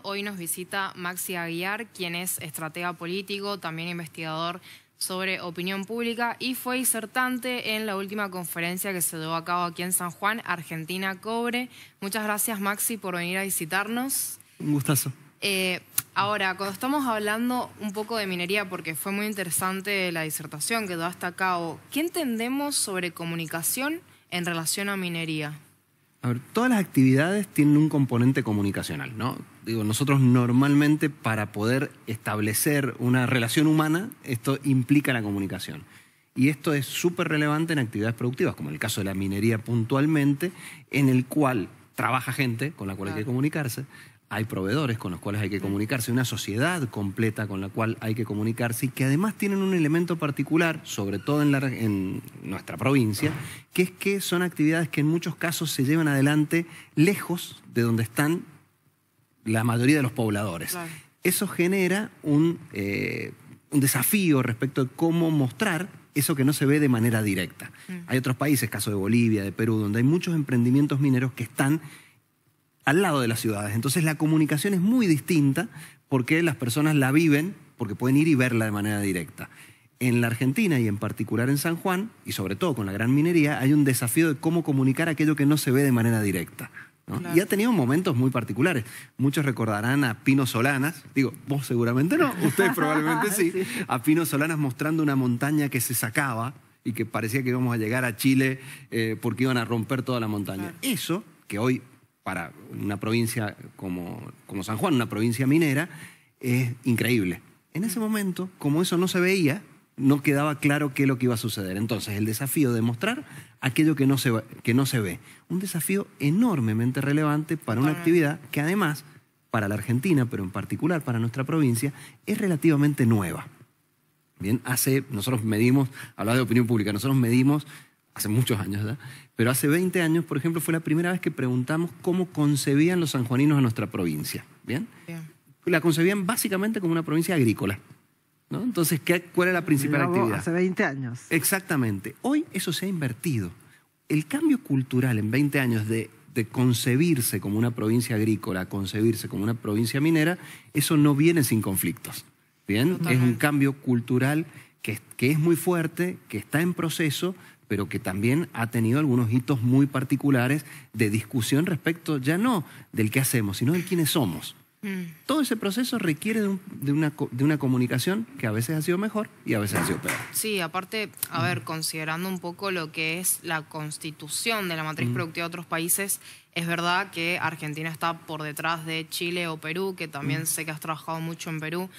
Hoy nos visita Maxi Aguiar, quien es estratega político, también investigador sobre opinión pública y fue disertante en la última conferencia que se llevó a cabo aquí en San Juan, Argentina Cobre. Muchas gracias, Maxi, por venir a visitarnos. Un gustazo. Ahora, cuando estamos hablando un poco de minería, porque fue muy interesante la disertación que llevaste a cabo, ¿qué entendemos sobre comunicación en relación a minería? A ver, todas las actividades tienen un componente comunicacional, ¿no? Digo, nosotros normalmente para poder establecer una relación humana, esto implica la comunicación. Y esto es súper relevante en actividades productivas, como en el caso de la minería puntualmente, en el cual trabaja gente con la cual hay que comunicarse, hay proveedores con los cuales hay que comunicarse, una sociedad completa con la cual hay que comunicarse y que además tienen un elemento particular, sobre todo en nuestra provincia, que es que son actividades que en muchos casos se llevan adelante lejos de donde están la mayoría de los pobladores. Claro. Eso genera un desafío respecto de cómo mostrar eso que no se ve de manera directa. Hay otros países, caso de Bolivia, de Perú, donde hay muchos emprendimientos mineros que están al lado de las ciudades. Entonces la comunicación es muy distinta porque las personas la viven, porque pueden ir y verla de manera directa. En la Argentina y en particular en San Juan, y sobre todo con la gran minería, hay un desafío de cómo comunicar aquello que no se ve de manera directa, ¿no? Claro. Y ha tenido momentos muy particulares. Muchos recordarán a Pino Solanas, digo, vos seguramente no, ustedes probablemente sí, a Pino Solanas mostrando una montaña que se sacaba y que parecía que íbamos a llegar a Chile porque iban a romper toda la montaña. Claro. Eso, que hoy para una provincia como San Juan, una provincia minera, es increíble. En ese momento, como eso no se veía, no quedaba claro qué es lo que iba a suceder. Entonces, el desafío de mostrar aquello que no se ve. Un desafío enormemente relevante para una actividad que además, para la Argentina, pero en particular para nuestra provincia, es relativamente nueva. Bien, nosotros medimos, hablaba de opinión pública, nosotros medimos hace muchos años, ¿verdad? Pero hace 20 años, por ejemplo, fue la primera vez que preguntamos cómo concebían los sanjuaninos a nuestra provincia. ¿Bien? Bien. La concebían básicamente como una provincia agrícola, ¿no? Entonces, ¿cuál es la principal actividad? Hace 20 años. Exactamente. Hoy eso se ha invertido. El cambio cultural en 20 años de concebirse como una provincia agrícola, concebirse como una provincia minera, eso no viene sin conflictos. ¿Bien? Totalmente. Es un cambio cultural que es muy fuerte, que está en proceso, pero que también ha tenido algunos hitos muy particulares de discusión respecto ya no del qué hacemos, sino del quiénes somos. Todo ese proceso requiere de una comunicación que a veces ha sido mejor y a veces ha sido peor. Sí, aparte, a ver, considerando un poco lo que es la constitución de la matriz productiva de otros países, es verdad que Argentina está por detrás de Chile o Perú, que también sé que has trabajado mucho en Perú,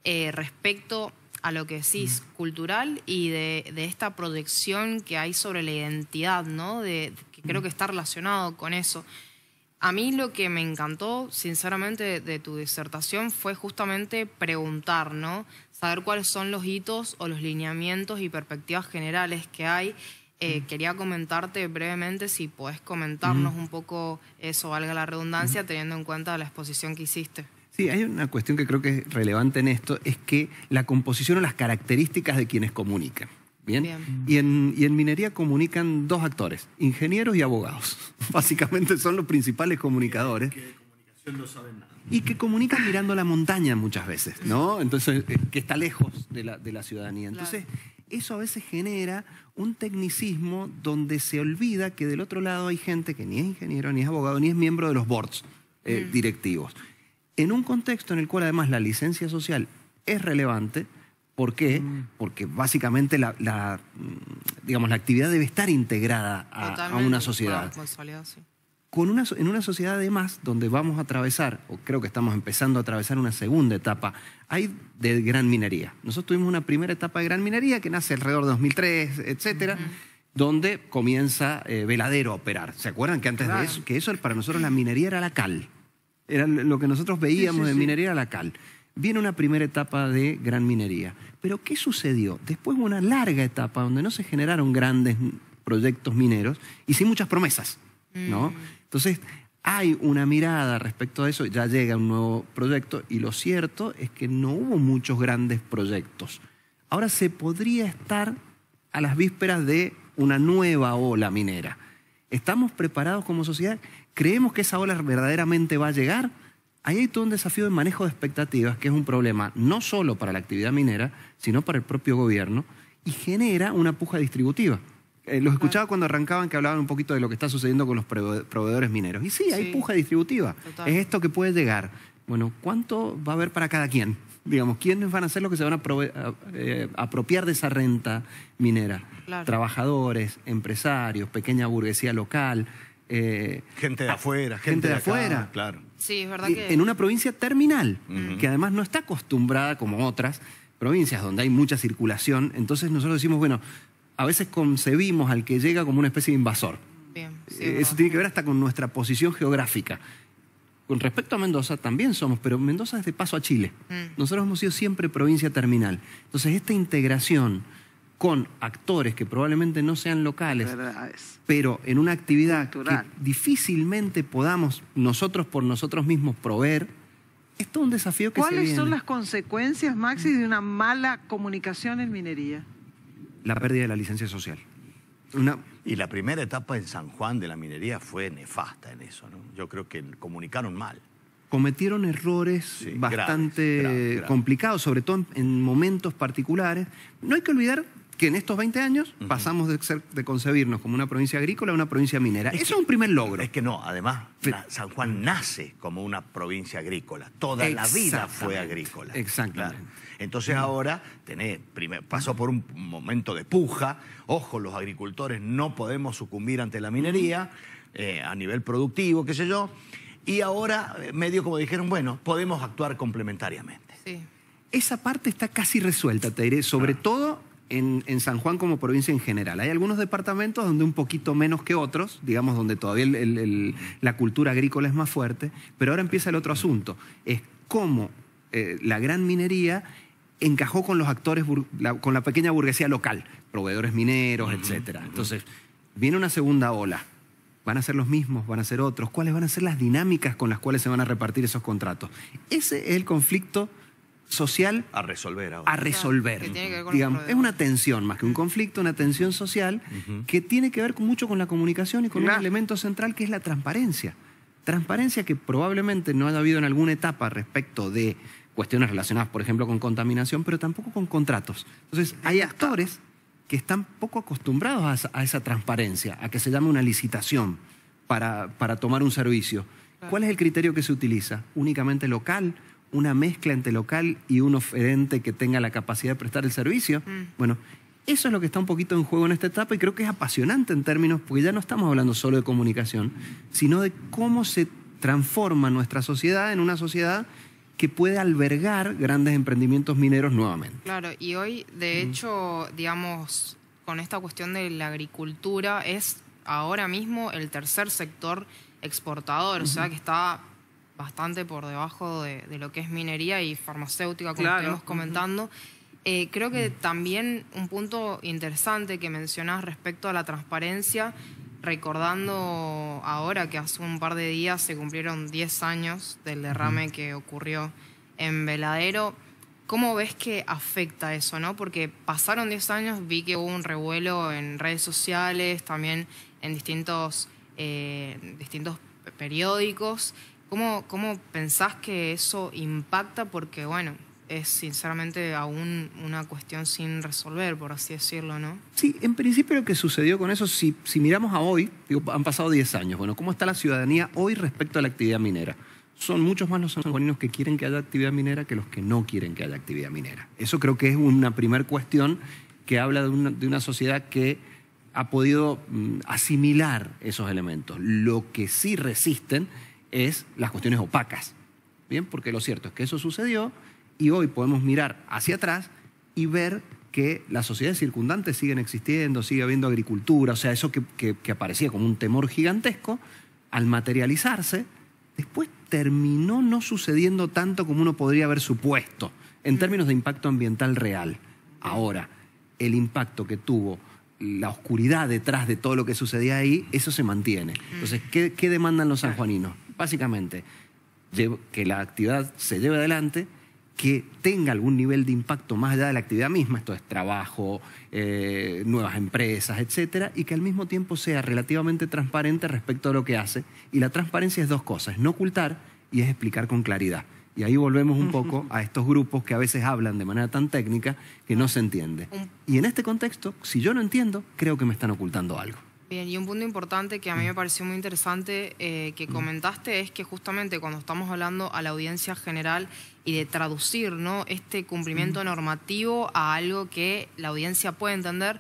respecto a lo que decís, cultural y de esta proyección que hay sobre la identidad, ¿no? Que creo que está relacionado con eso. A mí lo que me encantó, sinceramente, de tu disertación fue justamente preguntar, ¿no? Saber cuáles son los hitos o los lineamientos y perspectivas generales que hay. Quería comentarte brevemente, si podés comentarnos un poco eso, valga la redundancia, teniendo en cuenta la exposición que hiciste. Sí, hay una cuestión que creo que es relevante en esto, es que la composición o las características de quienes comunican. ¿Bien? Y en minería comunican dos actores, ingenieros y abogados. Básicamente son los principales comunicadores. Que de comunicación no saben nada. Y que comunican mirando la montaña muchas veces, ¿no? Entonces, que está lejos de la ciudadanía. Entonces, eso a veces genera un tecnicismo donde se olvida que del otro lado hay gente que ni es ingeniero, ni es abogado, ni es miembro de los boards directivos. En un contexto en el cual además la licencia social es relevante. ¿Por qué? Porque básicamente digamos, la actividad debe estar integrada a una sociedad. Sí. En una sociedad además donde vamos a atravesar, o creo que estamos empezando a atravesar una segunda etapa, hay de gran minería. Nosotros tuvimos una primera etapa de gran minería que nace alrededor de 2003, etcétera, donde comienza Veladero a operar. ¿Se acuerdan que antes de eso, que eso para nosotros la minería era la cal? Era lo que nosotros veíamos de minería era la cal. Viene una primera etapa de gran minería. Pero ¿qué sucedió? Después hubo una larga etapa donde no se generaron grandes proyectos mineros y sí muchas promesas, ¿no? Entonces, hay una mirada respecto a eso, ya llega un nuevo proyecto y lo cierto es que no hubo muchos grandes proyectos. Ahora se podría estar a las vísperas de una nueva ola minera. ¿Estamos preparados como sociedad? ¿Creemos que esa ola verdaderamente va a llegar? Ahí hay todo un desafío de manejo de expectativas, que es un problema no solo para la actividad minera, sino para el propio gobierno, y genera una puja distributiva. Los escuchaba cuando arrancaban que hablaban un poquito de lo que está sucediendo con los proveedores mineros. Y sí, hay puja distributiva. Total. Es esto que puede llegar. Bueno, ¿cuánto va a haber para cada quien? Digamos, ¿quiénes van a ser los que se van a apropiar de esa renta minera? Claro. Trabajadores, empresarios, pequeña burguesía local. Gente de afuera, gente de acá, afuera. Claro. Sí, es verdad Y que... en una provincia terminal, que además no está acostumbrada como otras provincias donde hay mucha circulación. Entonces nosotros decimos, bueno, a veces concebimos al que llega como una especie de invasor. Bien, sí, es Eso verdad. tiene que ver hasta con nuestra posición geográfica. Con respecto a Mendoza también somos, pero Mendoza es de paso a Chile. Nosotros hemos sido siempre provincia terminal. Entonces esta integración con actores que probablemente no sean locales, pero en una actividad Cultural. que difícilmente podamos nosotros por nosotros mismos proveer, es todo un desafío que se ¿Cuáles viene. son las consecuencias, Maxi, de una mala comunicación en minería? La pérdida de la licencia social. Y la primera etapa en San Juan de la minería fue nefasta en eso, ¿no? Yo creo que comunicaron mal. Cometieron errores Sí, bastante graves. complicados, sobre todo en momentos particulares. No hay que olvidar que en estos 20 años pasamos de concebirnos como una provincia agrícola a una provincia minera. Eso es un primer logro. Es que no, además, San Juan nace como una provincia agrícola. Toda la vida fue agrícola. Exactamente. Claro. Entonces ahora pasó por un momento de puja. Ojo, los agricultores no podemos sucumbir ante la minería a nivel productivo, qué sé yo. Y ahora, medio como dijeron, bueno, podemos actuar complementariamente. Sí. Esa parte está casi resuelta, te diré, sobre todo en San Juan como provincia en general. Hay algunos departamentos donde un poquito menos que otros, digamos, donde todavía la cultura agrícola es más fuerte, pero ahora empieza el otro asunto, es cómo la gran minería encajó con los actores, con la pequeña burguesía local, proveedores mineros, etcétera. Entonces, viene una segunda ola. ¿Van a ser los mismos? ¿Van a ser otros? ¿Cuáles van a ser las dinámicas con las cuales se van a repartir esos contratos? Ese es el conflicto social A resolver ahora. a resolver. Que tiene que ver con Digamos, los es una tensión más que un conflicto, una tensión social que tiene que ver mucho con la comunicación y con un elemento central que es la transparencia. Transparencia que probablemente no haya habido en alguna etapa respecto de cuestiones relacionadas, por ejemplo, con contaminación, pero tampoco con contratos. Entonces, hay actores que están poco acostumbrados a esa transparencia, a que se llame una licitación para tomar un servicio. ¿Cuál es el criterio que se utiliza? ¿Únicamente local? ¿Una mezcla entre local y un oferente que tenga la capacidad de prestar el servicio? Bueno, eso es lo que está un poquito en juego en esta etapa y creo que es apasionante en términos, porque ya no estamos hablando solo de comunicación, sino de cómo se transforma nuestra sociedad en una sociedad que puede albergar grandes emprendimientos mineros nuevamente. Claro, y hoy, de hecho, digamos, con esta cuestión de la agricultura, es ahora mismo el tercer sector exportador, o sea que está bastante por debajo de lo que es minería y farmacéutica, como estuvimos comentando. Creo que también un punto interesante que mencionás respecto a la transparencia, recordando ahora que hace un par de días se cumplieron 10 años del derrame que ocurrió en Veladero. ¿Cómo ves que afecta eso, no? Porque pasaron 10 años, vi que hubo un revuelo en redes sociales, también en distintos periódicos. ¿Cómo pensás que eso impacta? Porque, bueno, es sinceramente aún una cuestión sin resolver, por así decirlo, ¿no? Sí, en principio lo que sucedió con eso, si miramos a hoy, digo, han pasado 10 años, bueno, ¿cómo está la ciudadanía hoy respecto a la actividad minera? Son muchos más los sanjuaninos que quieren que haya actividad minera que los que no quieren que haya actividad minera. Eso creo que es una primera cuestión que habla de una sociedad que ha podido asimilar esos elementos. Lo que sí resisten es las cuestiones opacas, ¿bien? Porque lo cierto es que eso sucedió y hoy podemos mirar hacia atrás y ver que las sociedades circundantes siguen existiendo, sigue habiendo agricultura, o sea, eso que aparecía como un temor gigantesco, al materializarse, después terminó no sucediendo tanto como uno podría haber supuesto, en términos de impacto ambiental real. Ahora, el impacto que tuvo la oscuridad detrás de todo lo que sucedía ahí, eso se mantiene. Entonces, ¿qué demandan los sanjuaninos? Básicamente, que la actividad se lleve adelante, que tenga algún nivel de impacto más allá de la actividad misma, esto es trabajo, nuevas empresas, etcétera, y que al mismo tiempo sea relativamente transparente respecto a lo que hace. Y la transparencia es dos cosas, no ocultar y es explicar con claridad. Y ahí volvemos un poco a estos grupos que a veces hablan de manera tan técnica que no se entiende. Y en este contexto, si yo no entiendo, creo que me están ocultando algo. Bien, y un punto importante que a mí me pareció muy interesante que comentaste es que justamente cuando estamos hablando a la audiencia general y de traducir, ¿no?, este cumplimiento normativo a algo que la audiencia puede entender,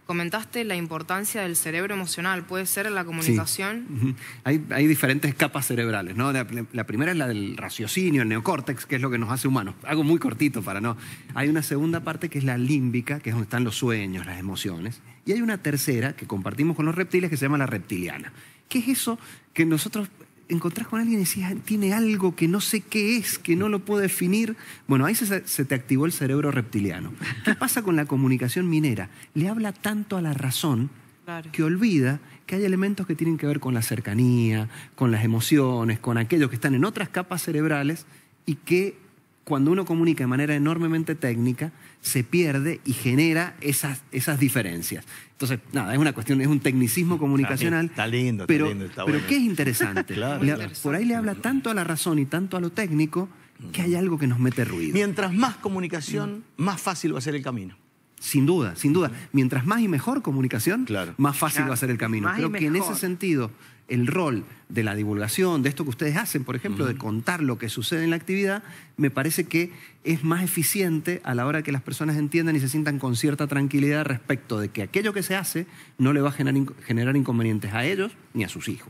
comentaste la importancia del cerebro emocional. ¿Puede ser en la comunicación? Sí. Hay diferentes capas cerebrales, ¿no? La primera es la del raciocinio, el neocórtex, que es lo que nos hace humanos. Algo muy cortito para no... Hay una segunda parte que es la límbica, que es donde están los sueños, las emociones. Y hay una tercera que compartimos con los reptiles que se llama la reptiliana. ¿Qué es eso que nosotros encontrás con alguien y decís, tiene algo que no sé qué es, que no lo puedo definir? Bueno, ahí se te activó el cerebro reptiliano. ¿Qué pasa con la comunicación minera? Le habla tanto a la razón que olvida que hay elementos que tienen que ver con la cercanía, con las emociones, con aquellos que están en otras capas cerebrales y que cuando uno comunica de manera enormemente técnica se pierde y genera esas diferencias. Entonces, nada, es una cuestión, es un tecnicismo comunicacional. Está lindo, pero, está lindo, está pero bueno. ¿qué es interesante? Claro. Por ahí le habla tanto a la razón y tanto a lo técnico que hay algo que nos mete ruido. Mientras más comunicación, más fácil va a ser el camino. Sin duda, sin duda. Mientras más y mejor comunicación, Claro. más fácil va a ser el camino. Más y Creo que en mejor. ese sentido, el rol de la divulgación, de esto que ustedes hacen, por ejemplo, de contar lo que sucede en la actividad, me parece que es más eficiente a la hora que las personas entiendan y se sientan con cierta tranquilidad respecto de que aquello que se hace no le va a generar inconvenientes a ellos ni a sus hijos.